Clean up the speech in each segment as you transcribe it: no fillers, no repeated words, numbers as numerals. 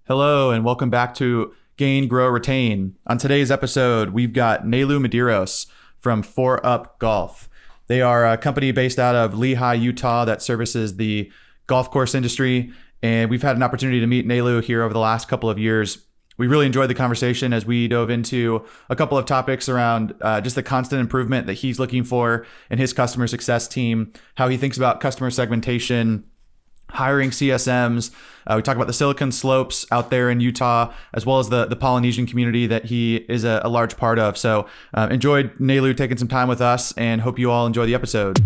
Hello, and welcome back to Gain, Grow, Retain. On today's episode, we've got Nalu Medeiros from ForeUp Golf. They are a company based out of Lehi, Utah that services the golf course industry, and we've had an opportunity to meet Nalu here over the last couple of years. We really enjoyed the conversation as we dove into a couple of topics around just the constant improvement that he's looking for in his customer success team, how he thinks about customer segmentation, hiring CSMs. We talk about the Silicon Slopes out there in Utah, as well as the Polynesian community that he is a large part of. So enjoyed Nalu taking some time with us and hope you all enjoy the episode.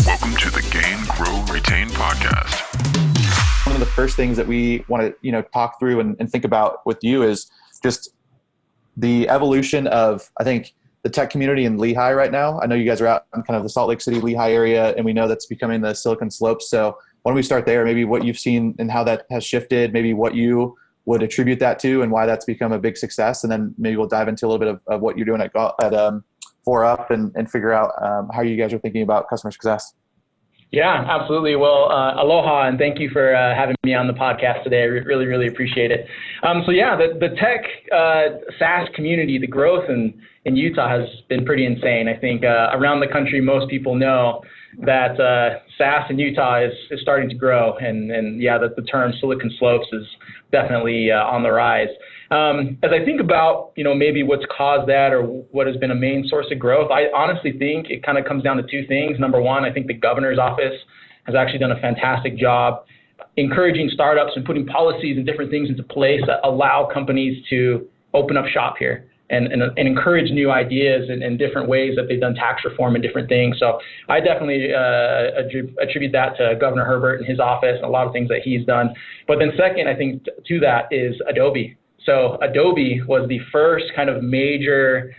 Welcome to the Gain, Grow, Retain podcast. One of the first things that we want to talk through and think about with you is just the evolution of, I think, the tech community in Lehi right now. I know you guys are out in kind of the Salt Lake City, Lehi area, and we know that's becoming the Silicon Slopes. So why don't we start there? Maybe what you've seen and how that has shifted, maybe what you would attribute that to and why that's become a big success. And then maybe we'll dive into a little bit of what you're doing at ForeUp and figure out how you guys are thinking about customer success. Yeah, absolutely. Well, aloha, and thank you for having me on the podcast today. I really, really appreciate it. The tech SaaS community, the growth in Utah has been pretty insane. I think around the country, most people know that SaaS in Utah is starting to grow, and that the term Silicon Slopes is definitely on the rise. As I think about, maybe what's caused that or what has been a main source of growth, I honestly think it kind of comes down to two things. Number one, I think the governor's office has actually done a fantastic job encouraging startups and putting policies and different things into place that allow companies to open up shop here and encourage new ideas and different ways that they've done tax reform and different things. So I definitely attribute that to Governor Herbert and his office and a lot of things that he's done. But then second, I think to that is Adobe. So Adobe was the first kind of major,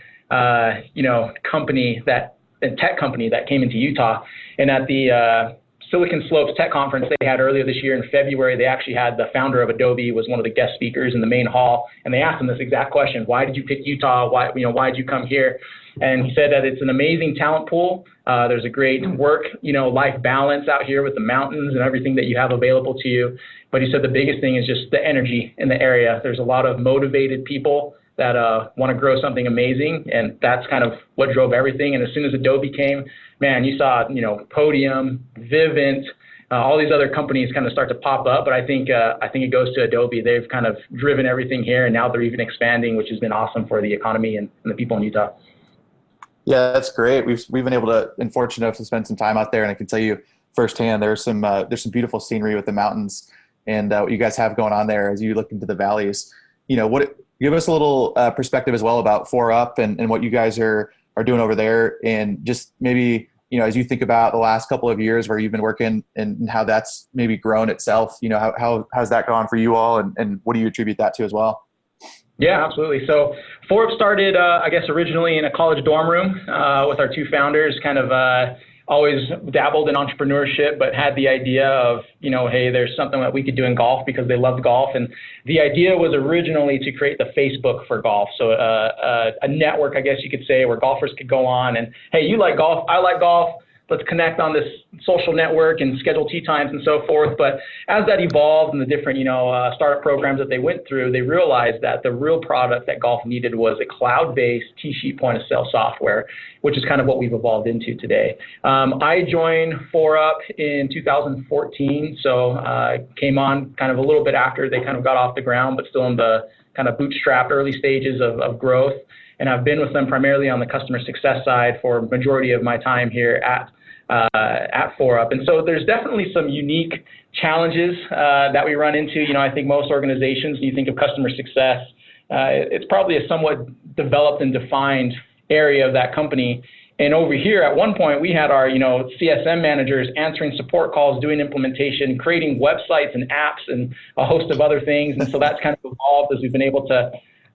company tech company that came into Utah. And at the Silicon Slopes Tech Conference they had earlier this year in February, they actually had the founder of Adobe was one of the guest speakers in the main hall. And they asked him this exact question: why did you pick Utah? Why did you come here? And he said that it's an amazing talent pool. There's a great work-life balance out here with the mountains and everything that you have available to you. But he said the biggest thing is just the energy in the area. There's a lot of motivated people that want to grow something amazing, and that's kind of what drove everything. And as soon as Adobe came, man, you saw Podium, Vivint, all these other companies kind of start to pop up. But I think it goes to Adobe. They've kind of driven everything here, and now they're even expanding, which has been awesome for the economy and the people in Utah. Yeah, that's great. We've been able to, and fortunate enough to spend some time out there, and I can tell you firsthand, there's some beautiful scenery with the mountains and what you guys have going on there as you look into the valleys. Give us a little perspective as well about ForeUp and what you guys are doing over there, and just maybe as you think about the last couple of years where you've been working and how that's maybe grown itself. How's that gone for you all, and what do you attribute that to as well? Yeah, absolutely. So ForeUp started, originally in a college dorm room with our two founders, kind of always dabbled in entrepreneurship, but had the idea of, hey, there's something that we could do in golf because they loved golf. And the idea was originally to create the Facebook for golf. So a network, I guess you could say, where golfers could go on and, hey, you like golf, I like golf. Let's connect on this social network and schedule tee times and so forth. But as that evolved and the different, startup programs that they went through, they realized that the real product that golf needed was a cloud-based tee sheet point of sale software, which is kind of what we've evolved into today. I joined ForeUp in 2014, so came on kind of a little bit after they kind of got off the ground, but still in the kind of bootstrapped early stages of growth. And I've been with them primarily on the customer success side for a majority of my time here at ForeUp. And so there's definitely some unique challenges that we run into. I think most organizations, when you think of customer success, it's probably a somewhat developed and defined area of that company. And over here, at one point, we had our, CSM managers answering support calls, doing implementation, creating websites and apps, and a host of other things. And so that's kind of evolved as we've been able to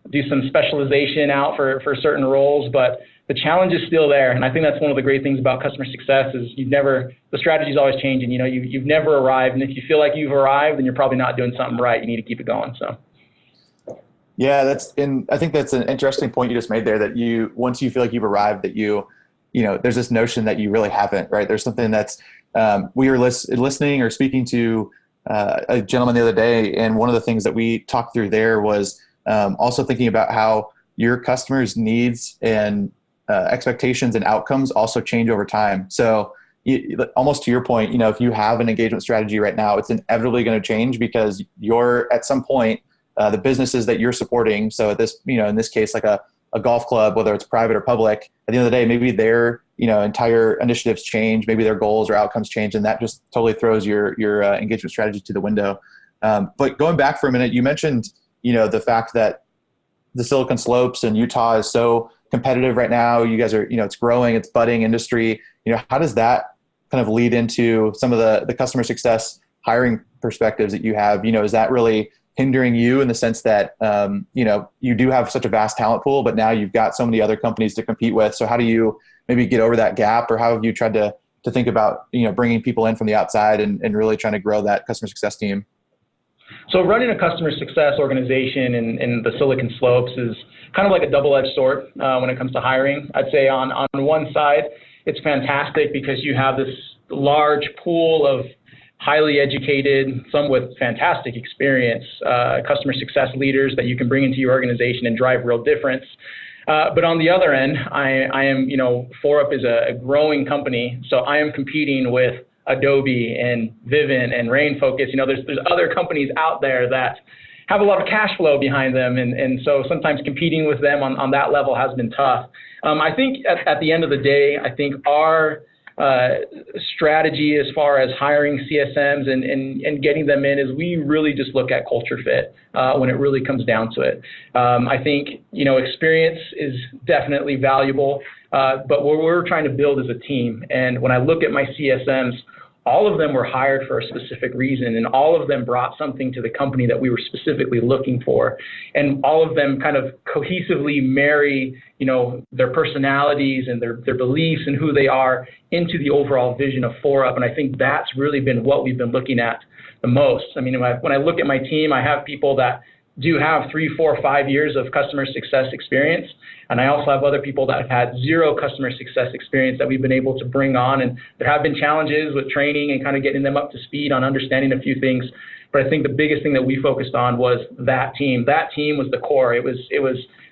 do some specialization out for certain roles, but the challenge is still there. And I think that's one of the great things about customer success is the strategy is always changing. You've never arrived. And if you feel like you've arrived, then you're probably not doing something right. You need to keep it going. So. Yeah, I think that's an interesting point you just made there, that once you feel like you've arrived, that there's this notion that you really haven't, right? There's something that's, we are listening or speaking to a gentleman the other day, and one of the things that we talked through there was also thinking about how your customers' needs and expectations and outcomes also change over time. So almost to your point, if you have an engagement strategy right now, it's inevitably going to change because you're at some point, the businesses that you're supporting. So at this, in this case, like a golf club, whether it's private or public, at the end of the day, maybe their, entire initiatives change, maybe their goals or outcomes change. And that just totally throws your engagement strategy to the window. But going back for a minute, you mentioned, the fact that the Silicon Slopes and Utah is so competitive right now. You guys are, it's growing, it's budding industry. How does that kind of lead into some of the customer success hiring perspectives that you have? Is that really hindering you in the sense that, you do have such a vast talent pool, but now you've got so many other companies to compete with. So how do you maybe get over that gap, or how have you tried to think about, bringing people in from the outside and really trying to grow that customer success team? So running a customer success organization in the Silicon Slopes is kind of like a double-edged sword when it comes to hiring. I'd say on one side, it's fantastic because you have this large pool of highly educated, some with fantastic experience, customer success leaders that you can bring into your organization and drive real difference. But on the other end, I am, ForeUp is a growing company, so I am competing with Adobe and Vivint and Rainfocus. There's other companies out there that have a lot of cash flow behind them, and so sometimes competing with them on that level has been tough. I think at the end of the day, I think our strategy as far as hiring CSMs and getting them in is we really just look at culture fit when it really comes down to it. I think, experience is definitely valuable, but what we're trying to build is a team. And when I look at my CSMs, all of them were hired for a specific reason, and all of them brought something to the company that we were specifically looking for. And all of them kind of cohesively marry, their personalities and their beliefs and who they are into the overall vision of ForeUp. And I think that's really been what we've been looking at the most. I mean, when I look at my team, I have people that do have 3, 4, 5 years of customer success experience. And I also have other people that have had 0 customer success experience that we've been able to bring on. And there have been challenges with training and kind of getting them up to speed on understanding a few things. But I think the biggest thing that we focused on was that team. That team was the core. It was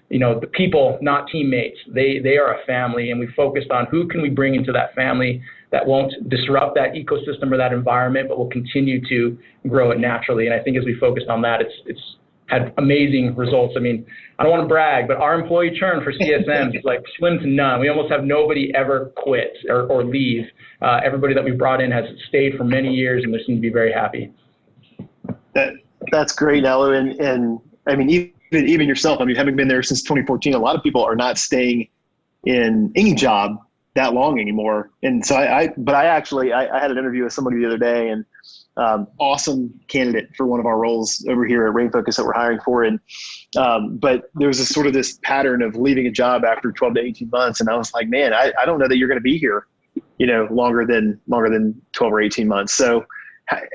the people, not teammates. They are a family, and we focused on who can we bring into that family that won't disrupt that ecosystem or that environment, but will continue to grow it naturally. And I think as we focused on that, it's had amazing results. I mean, I don't want to brag, but our employee churn for CSMs is like slim to none. We almost have nobody ever quit or leave. Everybody that we brought in has stayed for many years, and they seem to be very happy. That's great, Nalu. And I mean, even yourself, I mean, having been there since 2014, a lot of people are not staying in any job that long anymore. And so I had an interview with somebody the other day, and awesome candidate for one of our roles over here at Rainfocus that we're hiring for. And, but there was this pattern of leaving a job after 12 to 18 months. And I was like, man, I don't know that you're going to be here, longer than 12 or 18 months. So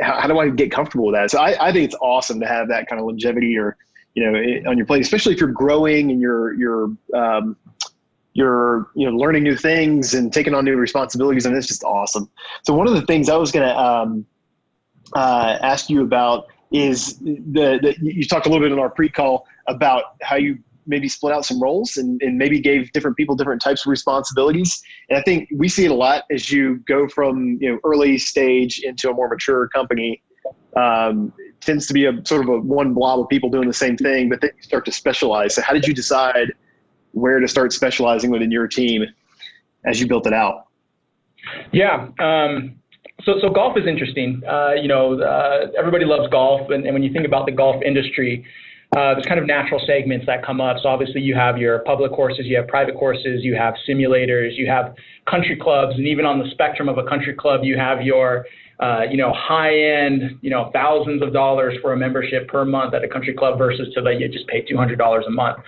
how do I get comfortable with that? So I think it's awesome to have that kind of longevity or, on your plate, especially if you're growing and you're learning new things and taking on new responsibilities. And it's just awesome. So one of the things I was going to, ask you about is you talked a little bit in our pre-call about how you maybe split out some roles and maybe gave different people different types of responsibilities. And I think we see it a lot as you go from early stage into a more mature company. It tends to be a sort of a one blob of people doing the same thing, but then you start to specialize. So how did you decide where to start specializing within your team as you built it out? Yeah. So golf is interesting. Everybody loves golf. And when you think about the golf industry, there's kind of natural segments that come up. So obviously you have your public courses, you have private courses, you have simulators, you have country clubs. And even on the spectrum of a country club, you have your, high-end, thousands of dollars for a membership per month at a country club versus you just pay $200 a month.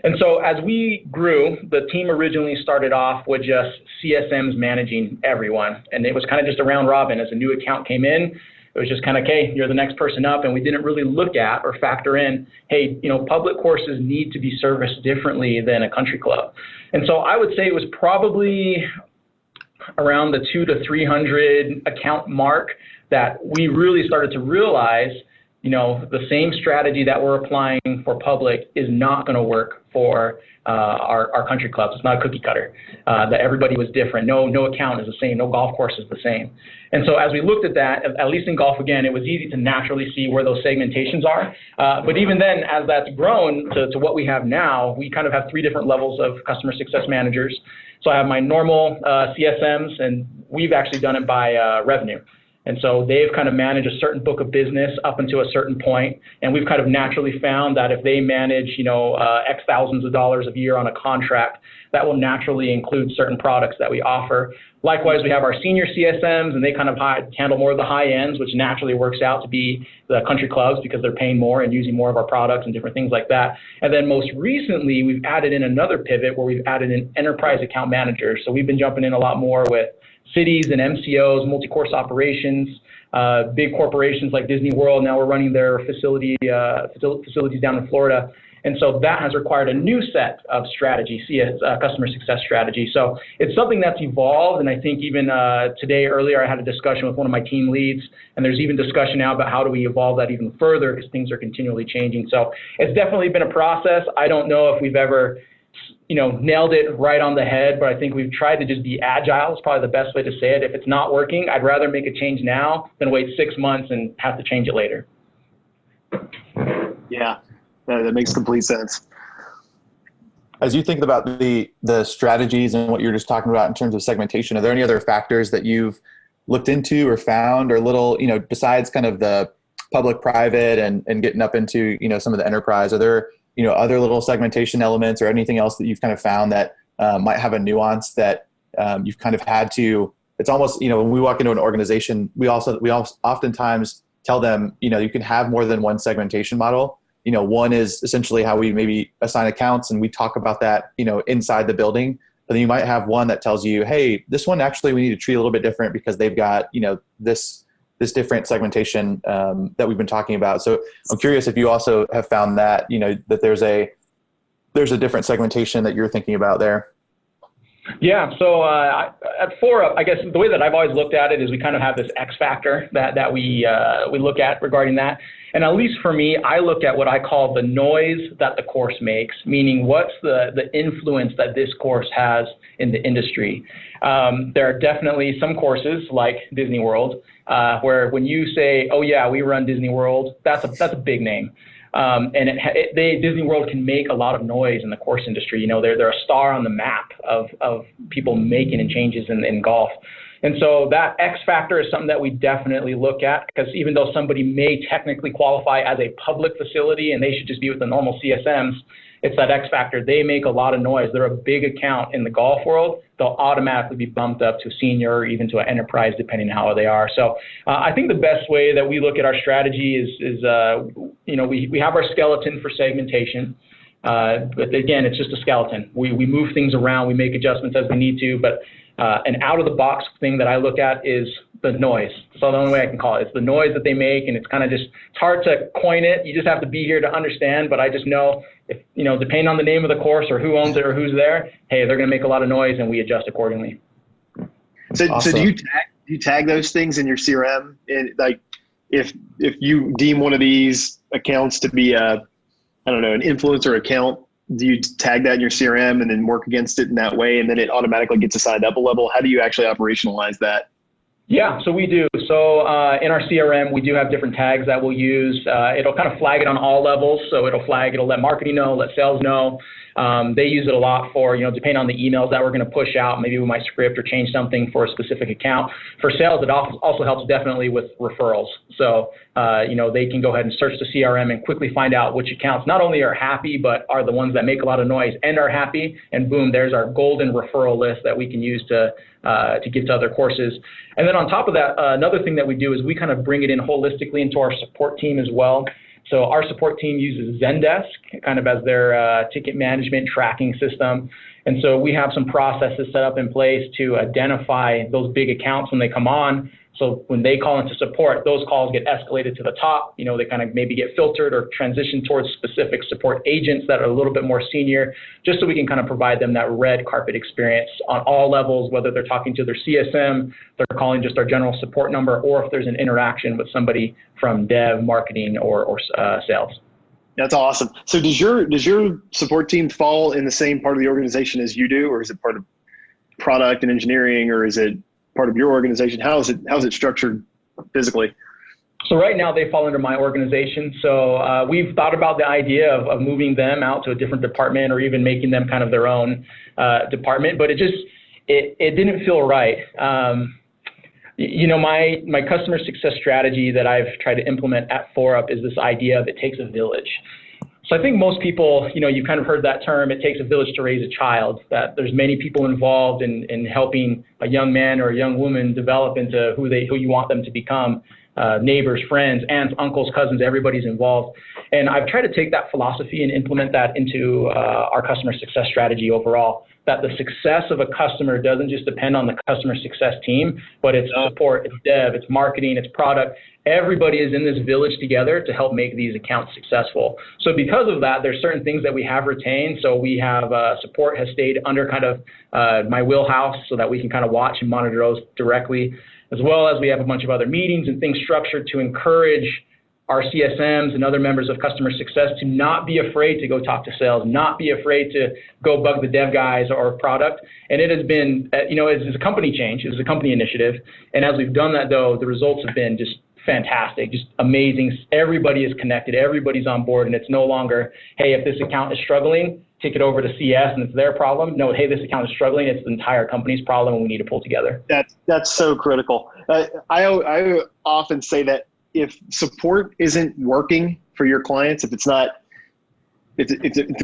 And so as we grew, the team originally started off with just CSMs managing everyone. And it was kind of just a round robin. As a new account came in, it was just kind of, okay, you're the next person up. And we didn't really look at or factor in, hey, public courses need to be serviced differently than a country club. And so I would say it was probably around the 200 to 300 account mark that we really started to realize, the same strategy that we're applying for public is not going to work for our country clubs. It's not a cookie cutter. That everybody was different. No account is the same. No golf course is the same. And so as we looked at that, at least in golf, again, it was easy to naturally see where those segmentations are. But even then, as that's grown to what we have now, we kind of have 3 different levels of customer success managers. So I have my normal CSMs, and we've actually done it by revenue. And so they've kind of managed a certain book of business up until a certain point. And we've kind of naturally found that if they manage, X thousands of dollars a year on a contract, that will naturally include certain products that we offer. Likewise, we have our senior CSMs, and they kind of handle more of the high ends, which naturally works out to be the country clubs because they're paying more and using more of our products and different things like that. And then most recently, we've added in another pivot where we've added in enterprise account managers. So we've been jumping in a lot more with cities and MCOs, multi-course operations, big corporations like Disney World. Now we're running their facilities down in Florida. And so that has required a new set of strategy, customer success strategy. So it's something that's evolved. And I think even today, earlier, I had a discussion with one of my team leads, and there's even discussion now about how do we evolve that even further because things are continually changing. So it's definitely been a process. I don't know if we've ever nailed it right on the head, but I think we've tried to just be agile. It's probably the best way to say it. If it's not working, I'd rather make a change now than wait 6 months and have to change it later. Yeah, that makes complete sense. As you think about the strategies and what you're just talking about in terms of segmentation, are there any other factors that you've looked into or found or little, besides kind of the public-private and getting up into, some of the enterprise, are there other little segmentation elements or anything else that you've kind of found that might have a nuance that you've kind of had to, it's almost, when we walk into an organization, we oftentimes tell them, you can have more than one segmentation model. One is essentially how we maybe assign accounts, and we talk about that, inside the building. But then you might have one that tells you, hey, this one actually we need to treat a little bit different because they've got, this different segmentation that we've been talking about. So I'm curious if you also have found that, that there's a different segmentation that you're thinking about there. Yeah. So at ForeUp, I guess the way that I've always looked at it is we kind of have this X factor that we look at regarding that. And at least for me, I look at what I call the noise that the course makes, meaning what's the influence that this course has in the industry. There are definitely some courses like Disney World where when you say, oh yeah, we run Disney World, that's a big name. And Disney World can make a lot of noise in the course industry. They're a star on the map of people making and changes in golf. And so that X factor is something that we definitely look at, because even though somebody may technically qualify as a public facility and they should just be with the normal CSMs, it's that X factor. They make a lot of noise. They're a big account in the golf world. They'll automatically be bumped up to senior or even to an enterprise, depending on how they are. So I think the best way that we look at our strategy is we have our skeleton for segmentation. But again, it's just a skeleton. We move things around. We make adjustments as we need to. But an out-of-the-box thing that I look at is the noise. So the only way I can call it. It's the noise that they make, and it's kind of just, it's hard to coin it. You just have to be here to understand. But I just know, if depending on the name of the course or who owns it or who's there, hey, they're going to make a lot of noise, and we adjust accordingly. So, awesome. So do you tag those things in your CRM? And like, if you deem one of these accounts to be an influencer account, do you tag that in your CRM and then work against it in that way, and then it automatically gets assigned up a level? How do you actually operationalize that? Yeah, so we do. So in our CRM, we do have different tags that we'll use. It'll kind of flag it on all levels. So it'll let marketing know, let sales know. They use it a lot for, depending on the emails that we're going to push out, maybe we might script or change something for a specific account. For sales, it also helps definitely with referrals. So, they can go ahead and search the CRM and quickly find out which accounts not only are happy, but are the ones that make a lot of noise and are happy. And boom, there's our golden referral list that we can use to give to other courses. And then on top of that, another thing that we do is we kind of bring it in holistically into our support team as well. So our support team uses Zendesk kind of as their ticket management tracking system. And so we have some processes set up in place to identify those big accounts when they come on, So when they call into support, those calls get escalated to the top. They kind of maybe get filtered or transitioned towards specific support agents that are a little bit more senior, just so we can kind of provide them that red carpet experience on all levels, whether they're talking to their CSM, they're calling just our general support number, or if there's an interaction with somebody from dev, marketing, or sales. That's awesome. So does your support team fall in the same part of the organization as you do, or is it part of product and engineering, or is it part of your organization? How's it structured physically? So right now they fall under my organization. So we've thought about the idea of moving them out to a different department, or even making them kind of their own department, but it didn't feel right. My customer success strategy that I've tried to implement at ForeUp is this idea of it takes a village. So I think most people, you've kind of heard that term, it takes a village to raise a child, that there's many people involved in helping a young man or a young woman develop into who you want them to become. Neighbors, friends, aunts, uncles, cousins, everybody's involved. And I've tried to take that philosophy and implement that into our customer success strategy overall, that the success of a customer doesn't just depend on the customer success team, but it's support, it's dev, it's marketing, it's product. Everybody is in this village together to help make these accounts successful. So because of that, there's certain things that we have retained. So we have support has stayed under kind of my wheelhouse, so that we can kind of watch and monitor those directly, as well as we have a bunch of other meetings and things structured to encourage our CSMs and other members of customer success to not be afraid to go talk to sales, not be afraid to go bug the dev guys or product. And it has been, it's a company change, it's a company initiative. And as we've done that, though, the results have been just fantastic, just amazing. Everybody is connected, everybody's on board, and it's no longer, hey, if this account is struggling, take it over to CS and it's their problem. No, hey, this account is struggling, it's the entire company's problem, and we need to pull together. That's so critical. I often say that if support isn't working for your clients, if the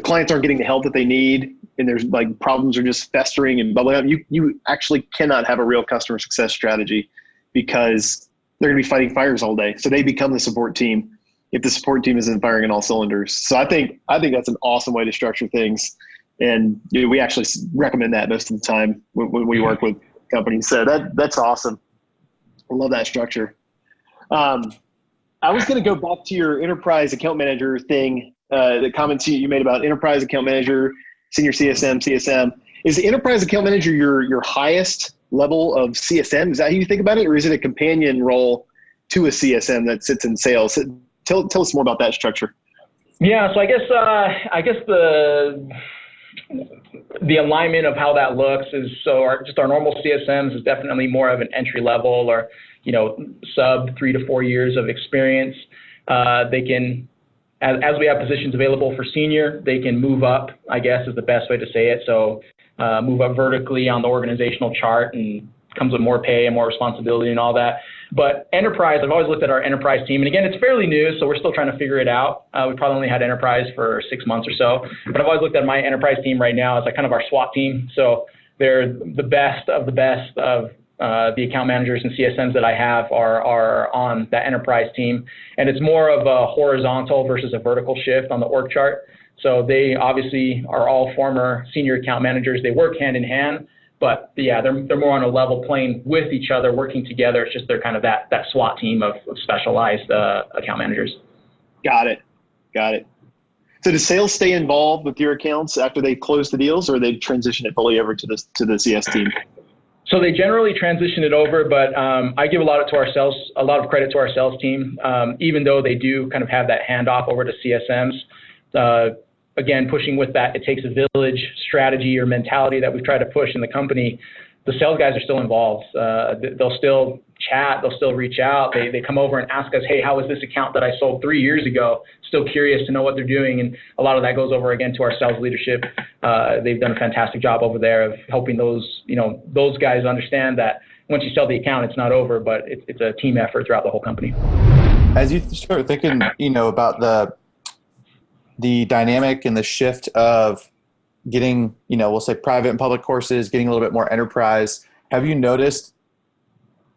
clients aren't getting the help that they need, and there's like problems are just festering and bubbling up, you actually cannot have a real customer success strategy, because they're going to be fighting fires all day. So they become the support team if the support team isn't firing on all cylinders. So I think that's an awesome way to structure things. And we actually recommend that most of the time when we work with companies. So that's awesome. I love that structure. I was going to go back to your enterprise account manager thing, the comments you made about enterprise account manager, senior CSM. Is the enterprise account manager your highest level of CSM? Is that how you think about it? Or is it a companion role to a CSM that sits in sales? Tell us more about that structure. Yeah, so I guess the alignment of how that looks is, so our normal CSMs is definitely more of an entry level, or sub 3 to 4 years of experience. They can, as we have positions available for senior, they can move up, I guess is the best way to say it. So move up vertically on the organizational chart, and comes with more pay and more responsibility and all that. But enterprise, I've always looked at our enterprise team, and again, it's fairly new, so we're still trying to figure it out. We probably only had enterprise for 6 months or so, but I've always looked at my enterprise team right now as like kind of our SWAT team. So they're the best of the account managers and CSMs that I have are on that enterprise team, and it's more of a horizontal versus a vertical shift on the org chart. So they obviously are all former senior account managers. They work hand in hand, but yeah, they're more on a level plane with each other, working together. It's just they're kind of that SWAT team of specialized account managers. Got it. So does sales stay involved with your accounts after they close the deals, or they transition it fully over to the CS team? So they generally transition it over, but I give a lot of credit to our sales team, even though they do kind of have that handoff over to CSMs. Again, pushing with that, it takes a village strategy or mentality that we've tried to push in the company. The sales guys are still involved. They'll still chat. They'll still reach out. They come over and ask us, hey, how is this account that I sold 3 years ago? Still curious to know what they're doing. And a lot of that goes over, again, to our sales leadership. They've done a fantastic job over there of helping those guys understand that once you sell the account, it's not over, but it's a team effort throughout the whole company. As you start thinking, about the dynamic and the shift of getting, we'll say private and public courses, getting a little bit more enterprise, have you noticed,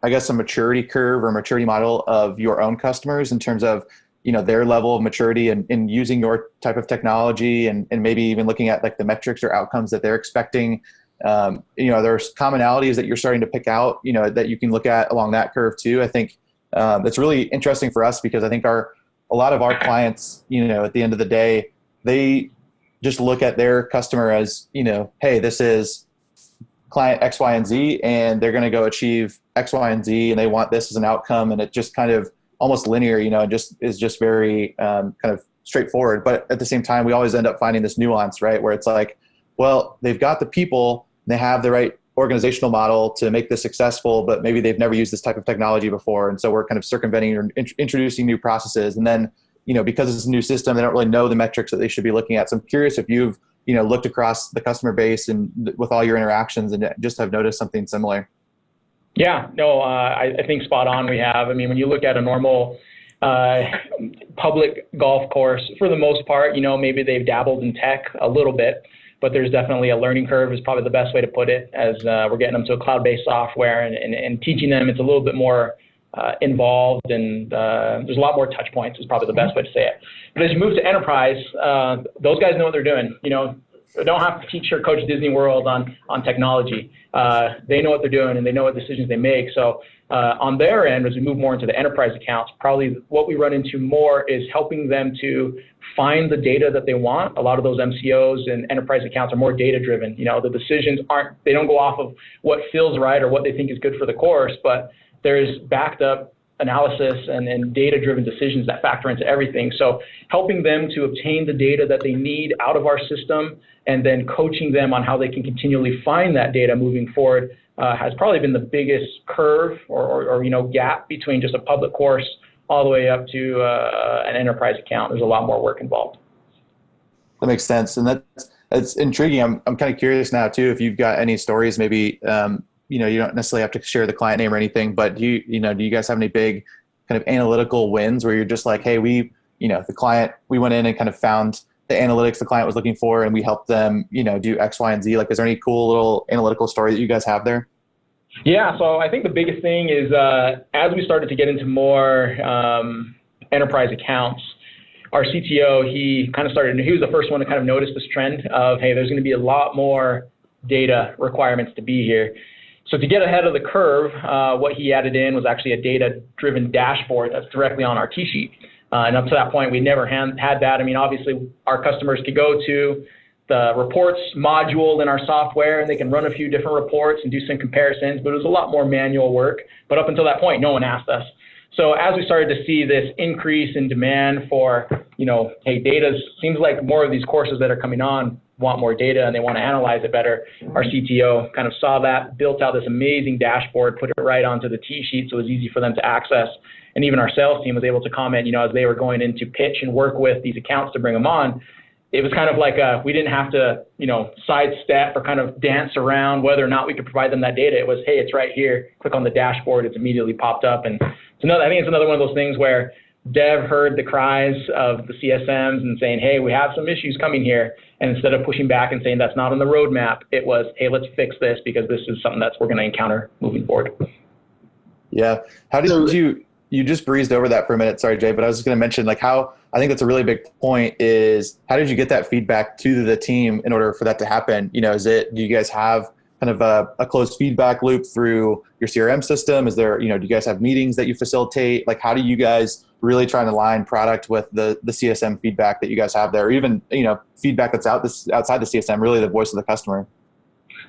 I guess, a maturity curve or maturity model of your own customers in terms of, their level of maturity and using your type of technology, and maybe even looking at like the metrics or outcomes that they're expecting There's commonalities that you're starting to pick out, that you can look at along that curve too. I think that's really interesting for us because I think a lot of our clients, at the end of the day, they just look at their customer as, hey, this is client X, Y, and Z, and they're going to go achieve X, Y, and Z, and they want this as an outcome. And it just kind of almost linear, is just very kind of straightforward. But at the same time, we always end up finding this nuance, right? Where it's like, well, they've got the people, they have the right organizational model to make this successful, but maybe they've never used this type of technology before. And so we're kind of circumventing or introducing new processes. And then, because it's a new system, they don't really know the metrics that they should be looking at. So I'm curious if you've, looked across the customer base and with all your interactions and just have noticed something similar. Yeah, no, I think spot on we have. I mean, when you look at a normal public golf course, for the most part, maybe they've dabbled in tech a little bit, but there's definitely a learning curve is probably the best way to put it, as we're getting them to a cloud-based software and teaching them. It's a little bit more involved, and there's a lot more touch points is probably the best way to say it. But as you move to enterprise, those guys know what they're doing. They don't have to teach or coach Disney World on technology. They know what they're doing and they know what decisions they make. So on their end, as we move more into the enterprise accounts, probably what we run into more is helping them to find the data that they want. A lot of those MCOs and enterprise accounts are more data driven. The decisions they don't go off of what feels right or what they think is good for the course, but there's backed up analysis and data-driven decisions that factor into everything. So helping them to obtain the data that they need out of our system and then coaching them on how they can continually find that data moving forward has probably been the biggest curve or gap between just a public course all the way up to an enterprise account. There's a lot more work involved. That makes sense. And that's intriguing. I'm kind of curious now too, if you've got any stories, maybe, you don't necessarily have to share the client name or anything, but do you guys have any big kind of analytical wins where you're just like, hey, we went in and kind of found the analytics the client was looking for and we helped them, do X, Y, and Z? Like, is there any cool little analytical story that you guys have there? Yeah. So I think the biggest thing is as we started to get into more enterprise accounts, our CTO, he was the first one to kind of notice this trend of, hey, there's going to be a lot more data requirements to be here. So to get ahead of the curve, what he added in was actually a data-driven dashboard that's directly on our tee sheet. And up to that point, we never had that. I mean, obviously, our customers could go to the reports module in our software, and they can run a few different reports and do some comparisons, but it was a lot more manual work. But up until that point, no one asked us. So as we started to see this increase in demand for, hey, data seems like more of these courses that are coming on want more data and they want to analyze it better. Our CTO kind of saw that, built out this amazing dashboard, put it right onto the tee sheet so it was easy for them to access. And even our sales team was able to comment, as they were going in to pitch and work with these accounts to bring them on. It was kind of like we didn't have to, sidestep or kind of dance around whether or not we could provide them that data. It was, hey, it's right here. Click on the dashboard. It's immediately popped up. And I think it's another one of those things where Dev heard the cries of the CSMs and saying, hey, we have some issues coming here. And instead of pushing back and saying that's not on the roadmap, it was, hey, let's fix this because this is something we're going to encounter moving forward. Yeah. How did you just breezed over that for a minute. Sorry, Jay, but I was just going to mention how I think that's a really big point is how did you get that feedback to the team in order for that to happen? Do you guys have kind of a closed feedback loop through your CRM system? Is there, do you guys have meetings that you facilitate? Like, how do you guys really try and align product with the CSM feedback that you guys have there, or even, feedback that's outside the CSM, really the voice of the customer?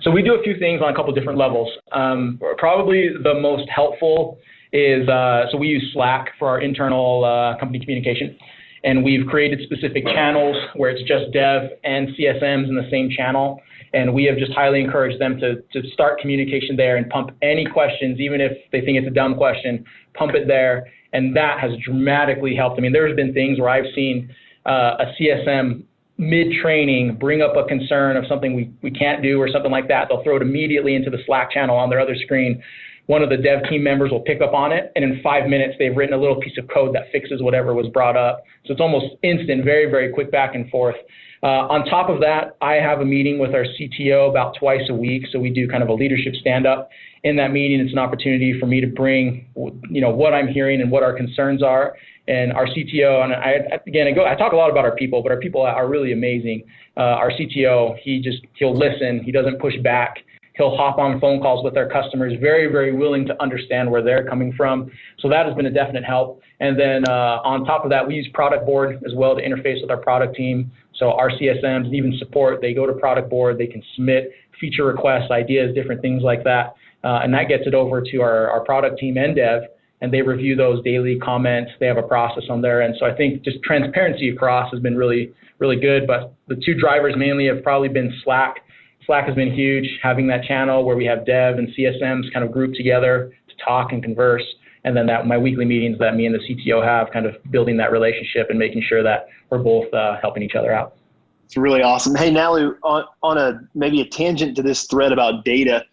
So we do a few things on a couple different levels. Probably the most helpful is, so we use Slack for our internal company communication. And we've created specific channels where it's just dev and CSMs in the same channel. And we have just highly encouraged them to start communication there and pump any questions, even if they think it's a dumb question, pump it there. And that has dramatically helped. I mean, there's been things where I've seen a CSM mid-training bring up a concern of something we can't do or something like that. They'll throw it immediately into the Slack channel on their other screen. one of the dev team members will pick up on it, and in 5 minutes, they've written a little piece of code that fixes whatever was brought up. So it's almost instant, very, very quick back and forth. On top of that, I have a meeting with our CTO about twice a week. So we do kind of a leadership stand-up. In that meeting, it's an opportunity for me to bring, what I'm hearing and what our concerns are. And our CTO, and I talk a lot about our people, but our people are really amazing. Our CTO, he'll listen. He doesn't push back. He'll hop on phone calls with our customers, very, very willing to understand where they're coming from. So that has been a definite help. And then on top of that, we use Product Board as well to interface with our product team. So our CSMs, even support, they go to Product Board, they can submit feature requests, ideas, different things like that. And that gets it over to our product team and dev, and they review those daily comments. They have a process on there. And so I think just transparency across has been really, really good. But the two drivers mainly have probably been Slack. Slack has been huge, having that channel where we have dev and CSMs kind of grouped together to talk and converse. And then my weekly meetings that me and the CTO have, kind of building that relationship and making sure that we're both helping each other out. It's really awesome. Hey, Nalu, on maybe a tangent to this thread about data,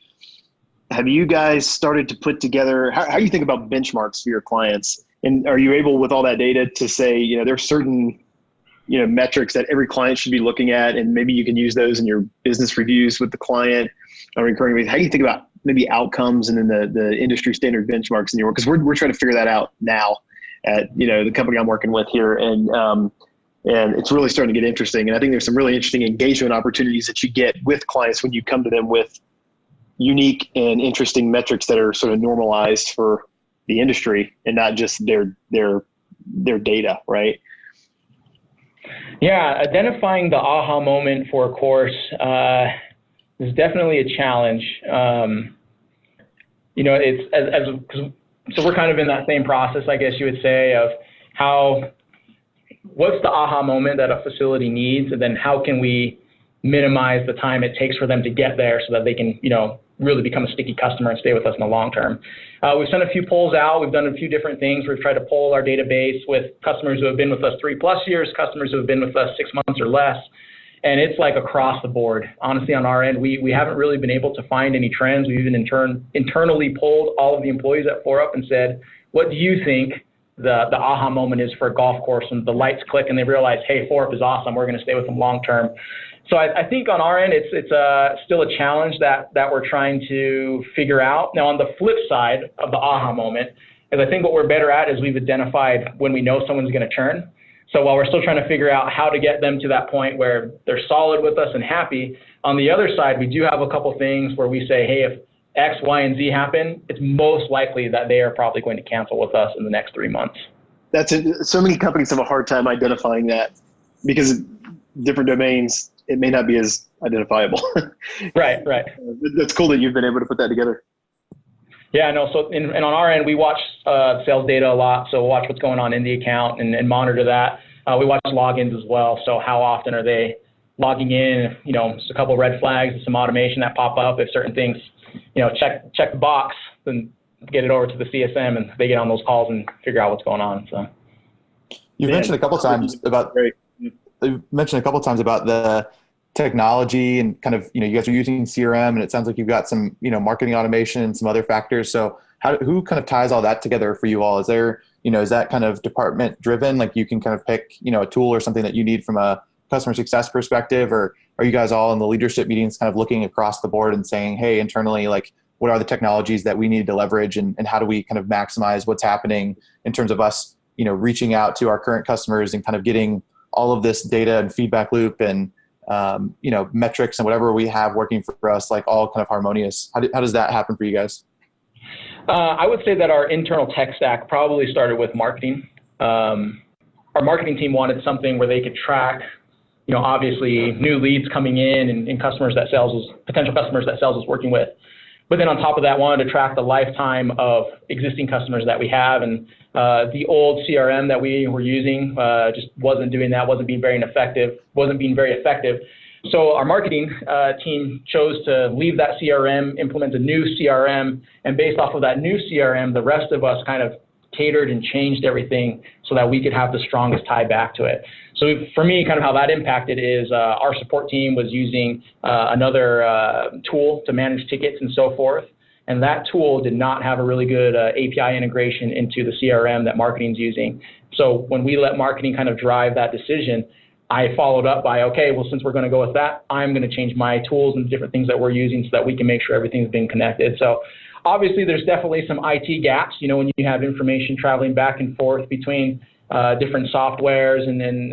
have you guys started to put together, how do you think about benchmarks for your clients? And are you able with all that data to say, there's certain metrics that every client should be looking at, and maybe you can use those in your business reviews with the client on recurring basis? How do you think about maybe outcomes and then the industry standard benchmarks in your work? Because we're trying to figure that out now at the company I'm working with here, and it's really starting to get interesting. And I think there's some really interesting engagement opportunities that you get with clients when you come to them with unique and interesting metrics that are sort of normalized for the industry and not just their data, right? Yeah, identifying the aha moment for a course is definitely a challenge. So we're kind of in that same process, I guess you would say, of what's the aha moment that a facility needs, and then how can we minimize the time it takes for them to get there so that they can, really become a sticky customer and stay with us in the long term. We've sent a few polls out. We've done a few different things. We've tried to poll our database with customers who have been with us 3+ years, customers who have been with us 6 months or less. And it's like across the board. Honestly, on our end, we haven't really been able to find any trends. We've even internally polled all of the employees at ForeUp and said, what do you think the aha moment is for a golf course? And the lights click and they realize, hey, ForeUp is awesome. We're going to stay with them long term. So I think on our end, it's still a challenge that we're trying to figure out. Now, on the flip side of the aha moment, is I think what we're better at is we've identified when we know someone's going to churn. So while we're still trying to figure out how to get them to that point where they're solid with us and happy, on the other side, we do have a couple things where we say, hey, if X, Y, and Z happen, it's most likely that they are probably going to cancel with us in the next 3 months. That's it. So many companies have a hard time identifying that because different domains, it may not be as identifiable. Right. That's cool that you've been able to put that together. Yeah, no. So, and on our end, we watch sales data a lot. So we'll watch what's going on in the account and monitor that. We watch logins as well. So how often are they logging in? Just a couple of red flags, some automation that pop up. If certain things, check the box, then get it over to the CSM and they get on those calls and figure out what's going on. So you've mentioned a couple of times about the technology and kind of, you guys are using CRM, and it sounds like you've got some, marketing automation and some other factors. So who kind of ties all that together for you all? Is there, is that kind of department driven? Like you can kind of pick, a tool or something that you need from a customer success perspective, or are you guys all in the leadership meetings kind of looking across the board and saying, hey, internally, like what are the technologies that we need to leverage, and how do we kind of maximize what's happening in terms of us, reaching out to our current customers and kind of getting all of this data and feedback loop and, metrics and whatever we have working for us, like all kind of harmonious. How does that happen for you guys? I would say that our internal tech stack probably started with marketing. Our marketing team wanted something where they could track, obviously new leads coming in and potential customers that sales is working with. But then on top of that, wanted to track the lifetime of existing customers that we have. And the old CRM that we were using just wasn't doing that, wasn't being very effective. So our marketing team chose to leave that CRM, implement a new CRM, and based off of that new CRM, the rest of us kind of catered and changed everything so that we could have the strongest tie back to it. So for me, kind of how that impacted is our support team was using another tool to manage tickets and so forth. And that tool did not have a really good API integration into the CRM that marketing's using. So when we let marketing kind of drive that decision, I followed up by, okay, well, since we're going to go with that, I'm going to change my tools and different things that we're using so that we can make sure everything's being connected. So obviously there's definitely some IT gaps, when you have information traveling back and forth between different softwares and then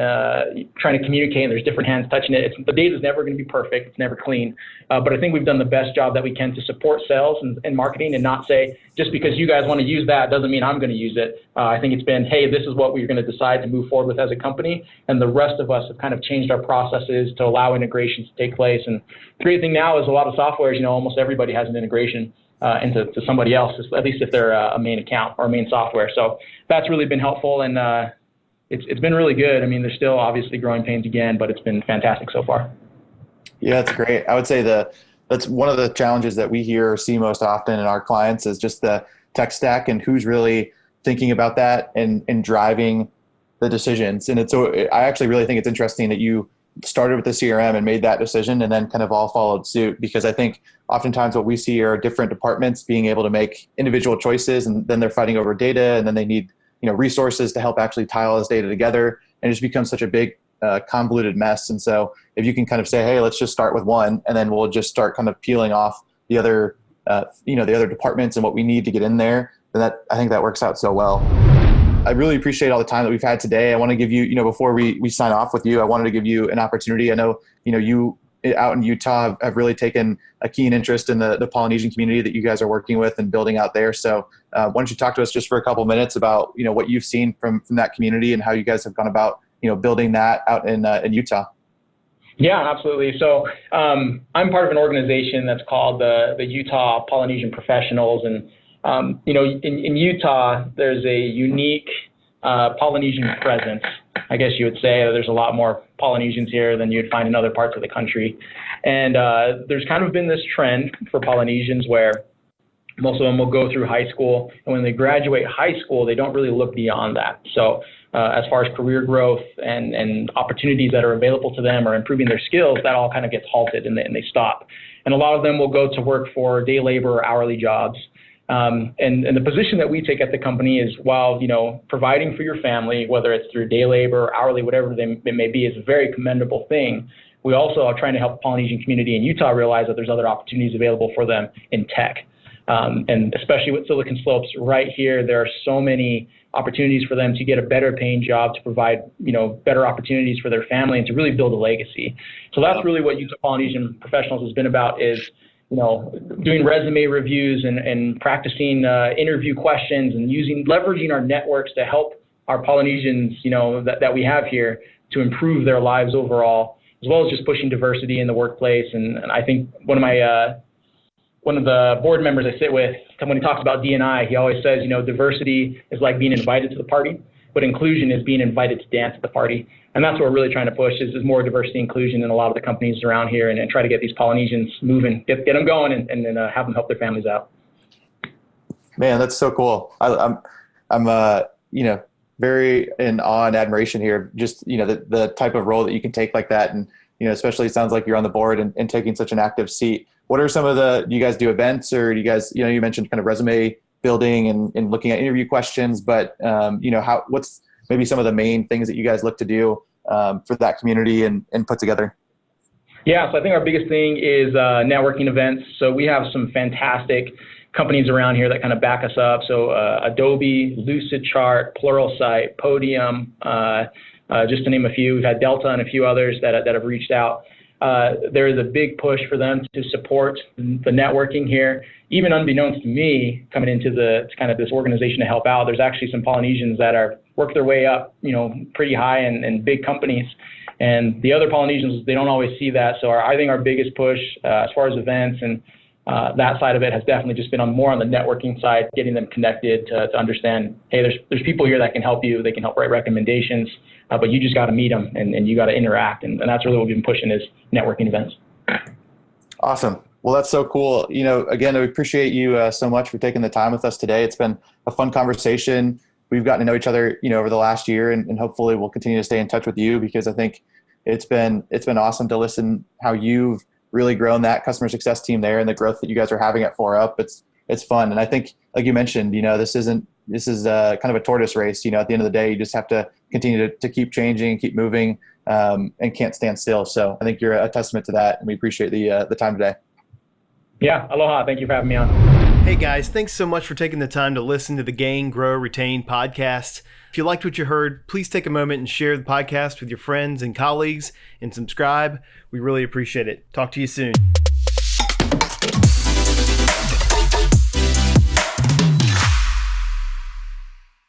trying to communicate, and there's different hands touching it. The data's never going to be perfect. It's never clean. But I think we've done the best job that we can to support sales and marketing, and not say, just because you guys want to use that doesn't mean I'm going to use it. I think it's been, hey, this is what we're going to decide to move forward with as a company. And the rest of us have kind of changed our processes to allow integrations to take place. And the great thing now is a lot of softwares, almost everybody has an integration into somebody else, at least if they're a main account or main software. So that's really been helpful, and it's been really good. I mean, there's still obviously growing pains again, but it's been fantastic so far. Yeah, that's great. I would say that's one of the challenges that we hear or see most often in our clients is just the tech stack and who's really thinking about that and driving the decisions. And I actually really think it's interesting that you started with the CRM and made that decision and then kind of all followed suit, because I think oftentimes what we see are different departments being able to make individual choices, and then they're fighting over data, and then they need resources to help actually tie all this data together, and it just becomes such a big convoluted mess. And so if you can kind of say, hey, let's just start with one, and then we'll just start kind of peeling off the other the other departments and what we need to get in there, then I think that works out so well. I really appreciate all the time that we've had today. I want to give you, before we sign off with you, I wanted to give you an opportunity. I know, you out in Utah have really taken a keen interest in the Polynesian community that you guys are working with and building out there. So why don't you talk to us just for a couple minutes about, what you've seen from that community and how you guys have gone about, building that out in Utah? Yeah, absolutely. So I'm part of an organization that's called the Utah Polynesian Professionals. And in Utah, there's a unique Polynesian presence. I guess you would say there's a lot more Polynesians here than you'd find in other parts of the country. And there's kind of been this trend for Polynesians where most of them will go through high school, and when they graduate high school, they don't really look beyond that. So as far as career growth and opportunities that are available to them or improving their skills, that all kind of gets halted and they stop. And a lot of them will go to work for day labor or hourly jobs. And the position that we take at the company is, while, providing for your family, whether it's through day labor or hourly, whatever it may be, is a very commendable thing. We also are trying to help the Polynesian community in Utah realize that there's other opportunities available for them in tech. And especially with Silicon Slopes right here, there are so many opportunities for them to get a better paying job, to provide, better opportunities for their family and to really build a legacy. So that's really what Utah Polynesian Professionals has been about, is doing resume reviews and practicing interview questions and leveraging our networks to help our Polynesians, that we have here, to improve their lives overall, as well as just pushing diversity in the workplace. And I think one of the board members I sit with, when he talks about D&I, he always says, diversity is like being invited to the party, but inclusion is being invited to dance at the party. And that's what we're really trying to push is more diversity inclusion in a lot of the companies around here, and try to get these Polynesians moving, get them going, and then have them help their families out. Man, that's so cool. I'm very in awe and admiration here. Just, the type of role that you can take like that. And, especially it sounds like you're on the board and taking such an active seat. What are some of do you guys do events, or do you guys, you mentioned kind of resume building and looking at interview questions, but, what's maybe some of the main things that you guys look to do for that community and put together? Yeah, so I think our biggest thing is networking events. So we have some fantastic companies around here that kind of back us up. So Adobe, LucidChart, Pluralsight, Podium, just to name a few. We've had Delta and a few others that have reached out. There is a big push for them to support the networking here. Even unbeknownst to me, coming into kind of this organization to help out, there's actually some Polynesians that are work their way up, pretty high in big companies. And the other Polynesians, they don't always see that. So I think our biggest push as far as events and that side of it has definitely just been more on the networking side, getting them connected to understand, hey, there's people here that can help you. They can help write recommendations, but you just got to meet them and you got to interact. And that's really what we've been pushing, is networking events. Awesome. Well, that's so cool. Again, I appreciate you so much for taking the time with us today. It's been a fun conversation. We've gotten to know each other, over the last year, and hopefully we'll continue to stay in touch with you, because I think it's been awesome to listen how you've really grown that customer success team there and the growth that you guys are having at ForeUp. It's it's fun. And I think, like you mentioned, this is kind of a tortoise race. At the end of the day, you just have to continue to keep changing and keep moving, and can't stand still. So I think you're a testament to that, and we appreciate the time today. Yeah, aloha. Thank you for having me on. Hey guys, thanks so much for taking the time to listen to the Gain, Grow, Retain podcast. If you liked what you heard, please take a moment and share the podcast with your friends and colleagues and subscribe. We really appreciate it. Talk to you soon.